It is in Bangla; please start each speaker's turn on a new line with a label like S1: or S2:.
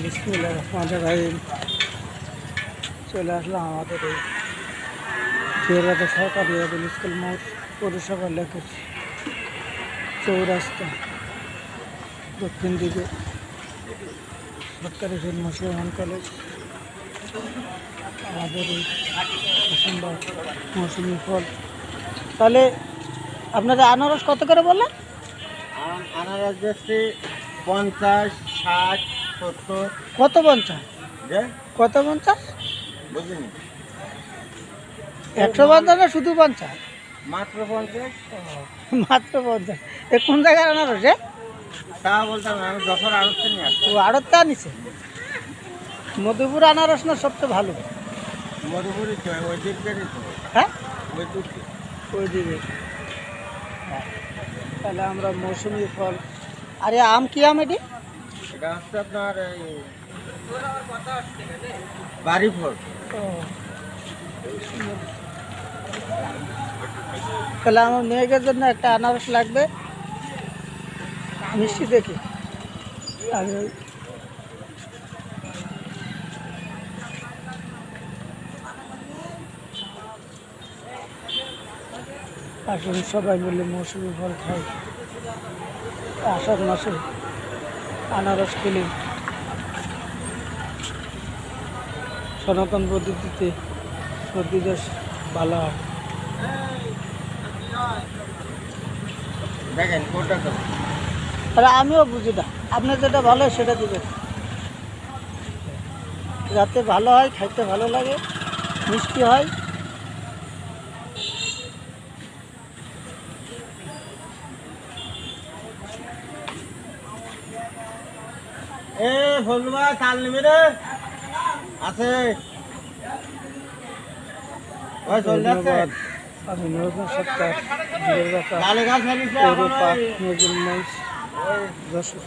S1: বিসমিল্লাহির রহমানির রহিম। চলে আসলাম আমাদের এই জিয়ারবাজার সরকারি স্কুল মোড় পৌরসভা লেকের চৌরাস্তা দক্ষিণ দিকে সরকারি মুসলমান কলেজ। আমাদের এই মৌসুমি ফল। তাহলে আপনাদের আনারস কত করে বললেন?
S2: আনারস যাচ্ছে 50, 60, 70।
S1: কত 50?
S2: যে
S1: কত 50?
S2: বুঝিনি,
S1: 150 না শুধু 50?
S2: মাত্র 50।
S1: মাত্র 50। এ কোন জায়গার আনারস রে?
S2: তা বলতাম না, আমি যখন আড়ত নিয়ে আসি।
S1: ও আড়তটা নিছে। মধুপুর আনারস না সবচেয়ে ভালো?
S2: মধুপুরি তো ওই দিকেরই তো।
S1: হ্যাঁ,
S2: ওই দিকে
S1: ওই দিকে। তাহলে আমরা মৌসুমি ফল। আরে আম কি আম এটি?
S2: এটা হচ্ছে আপনার এই বাড়ি ফল।
S1: ও, তাহলে আমার মেয়েদের জন্য একটা আনারস লাগবে, মিষ্টি দেখি। আগে আসুন সবাই মিলে মৌসুমি ফল খাই। আষাঢ় মাসে আনারস খেলে সনাতন পদ্ধতিতে সর্দি দোষ ভালো হয়।
S2: দেখেন কোনটা তো
S1: তাহলে আমিও বুঝি না, আপনার যেটা ভালো হয় সেটা দিবেন, যাতে ভালো হয়, খাইতে ভালো লাগে, মিষ্টি হয়।
S2: এ ফজলুবা চাল নিবি রে আছে ওই চল যাচ্ছে।
S1: ধন্যবাদ। আমি নজরুল সরকার,
S2: ডালে গাছ লাগিয়েছে
S1: পৌর পার্ক, নজরুল মঞ্চ, যশোর।